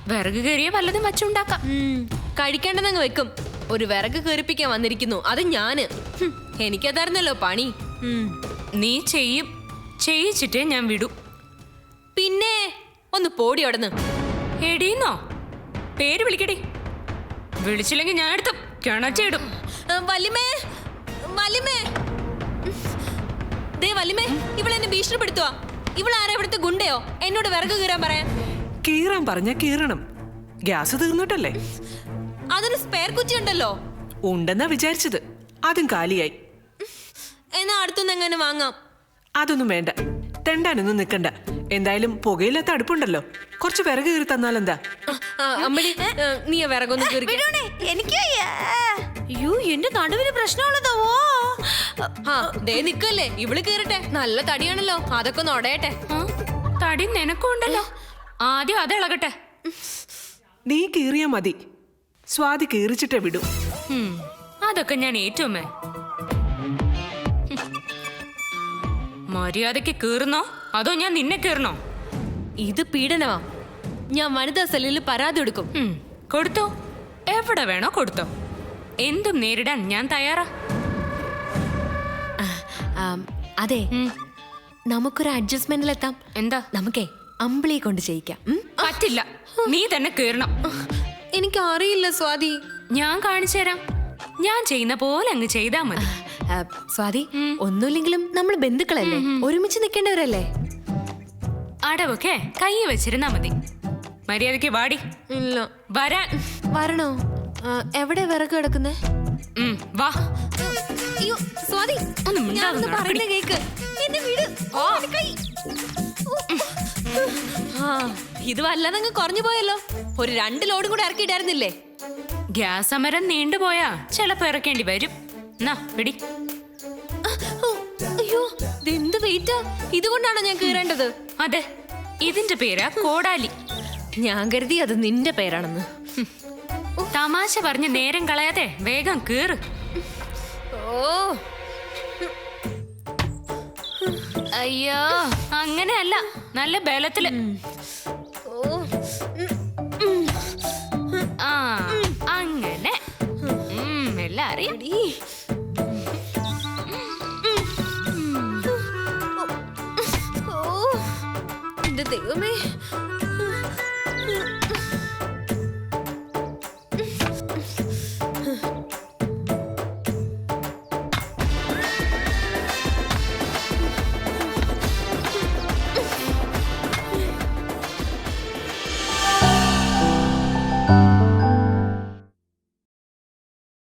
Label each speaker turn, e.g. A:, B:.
A: വിറക് കയറിയ വല്ലതും വച്ചുണ്ടാക്കാം.
B: കഴിക്കേണ്ടതങ്ങ് വെക്കും. ഒരു വിറക് കീറിപ്പിക്കാൻ വന്നിരിക്കുന്നു, അത് ഞാന്. എനിക്കതായിരുന്നല്ലോ പണി.
A: നീ ചെയ്യും, ചെയ്യിച്ചിട്ടേ ഞാൻ വിടൂ.
B: പിന്നെ ഒന്ന് പോടി അവിടുന്ന്.
A: എടീന്നോ? പേര് വിളിക്കടി. വിളിച്ചില്ലെങ്കിൽ ഞാൻ എടുത്തു കിണറ്റിടും.
B: വല്യമ്മേ, വല്യമ്മേ, ദേ വല്യമ്മേ, ഇവളെന്നെ ഭീഷണിപ്പെടുത്തുവാ. ഇവളാരാ ഇവിടുത്തെ ഗുണ്ടയോ? എന്നോട് വിറക് കീറാൻ പറയാൻ.
C: കീറാൻ പറഞ്ഞ കീറണം. ഗ്യാസ് തീർന്നിട്ടല്ലേ?
B: അതിന് സ്പെയർ കുറ്റി ഉണ്ടല്ലോ.
C: ഉണ്ടെന്നാ വിചാരിച്ചത്, അതും കാലിയായി.
B: എന്നാ അടുത്തുനിന്ന് എങ്ങനെ വാങ്ങാം?
C: അതൊന്നും വേണ്ട, തെണ്ടാനൊന്നും നിക്കണ്ട. എന്തായാലും പുകയില്ലാത്ത അടുപ്പുണ്ടല്ലോ, കുറച്ച് വിറക് കീറി തന്നാലെന്താ?
B: അമ്മടി, നീ ആ വിറകൊന്ന് കീറി.
D: എനിക്ക് അയ്യോ, എന്റെ നടുവിന് പ്രശ്നമുള്ളതാവോ?
B: ദേ നിക്കല്ലേ, ഇവള് കീറട്ടെ. നല്ല തടിയാണല്ലോ, അതൊക്കെ ഒന്ന് ഉടയട്ടെ.
A: തടി നിനക്കും ഉണ്ടല്ലോ, ആദ്യം അത് ഇളകട്ടെ.
C: നീ കീറിയാ മതി, സ്വാതി കീറിച്ചിട്ടേ വിടും.
A: അതൊക്കെ ഞാൻ ഏറ്റുമേ. മര്യാദക്ക് കീറുന്നോ അതോ ഞാൻ നിന്നെ കീറണോ?
B: ഇത് പീഡനമാ. ഞാൻ വനിതാ സെല്ലിൽ പരാതി കൊടുക്കും.
A: കൊടുത്തോ, എവിടെ വേണോ കൊടുത്തോ. എന്തും നേരിടാൻ ഞാൻ തയ്യാറാ.
B: അതെ, നമുക്കൊരു അഡ്ജസ്റ്റ്മെന്റിലെത്താം.
A: എന്താ?
B: നമുക്കേ അമ്പിളിയെ കൊണ്ട് ചെയ്യിക്കാം.
A: പറ്റില്ല, നീ തന്നെ കീറണം.
B: എനിക്ക് അറിയില്ല സ്വാതി.
A: ഞാൻ കാണിച്ചു തരാം. ഞാൻ ചെയ്യുന്ന പോലെ അങ്ങ് ചെയ്താ മതി.
B: സ്വാതി, ഒന്നുമില്ലെങ്കിലും നമ്മൾ ബന്ധുക്കളല്ലേ, ഒരുമിച്ച് നിൽക്കേണ്ടവരല്ലേ?
A: അടവൊക്കെ കൈ വെച്ചിരുന്നാ മതി. മര്യാദക്ക് വാടി.
B: ഇല്ല.
A: വരാൻ.
B: വരണോ? എവിടെ വിറക് കിടക്കുന്നേ?
A: വാ.
B: അയ്യോ സ്വാതി,
A: ഒന്ന് മിണ്ടാതെ നടക്കടി.
B: പറയുന്ന കേക്ക്. എന്നെ വിട്. എന്റെ കൈ. ഇത് വല്ലാതങ്ങ് കുറഞ്ഞു പോയല്ലോ. ഒരു 2 ലോഡും കൂടെ ഇറക്കിയിട്ടായിരുന്നില്ലേ?
A: ഗ്യാസ് സമരം നീണ്ടുപോയാ ചിലപ്പോ ഇറക്കേണ്ടി വരും. എന്നാ പിടി.
B: അയ്യോ, ഇതെന്ത് വെയിറ്റാ. ഇതുകൊണ്ടാണോ ഞാൻ കീറേണ്ടത്?
A: അതെ, ഇതിന്റെ പേരാ കോടാലി.
B: ഞാൻ കരുതി അത് നിന്റെ പേരാണെന്ന്.
A: തമാശ പറഞ്ഞ് നേരം കളയാതെ വേഗം കീറ്.
B: ഓ,
A: അയ്യോ, അങ്ങനെയല്ല, നല്ല ബലത്തില്. ആ, അങ്ങനെ. എല്ലാം അറിയാം.
B: എന്റെ ദൈവമേ,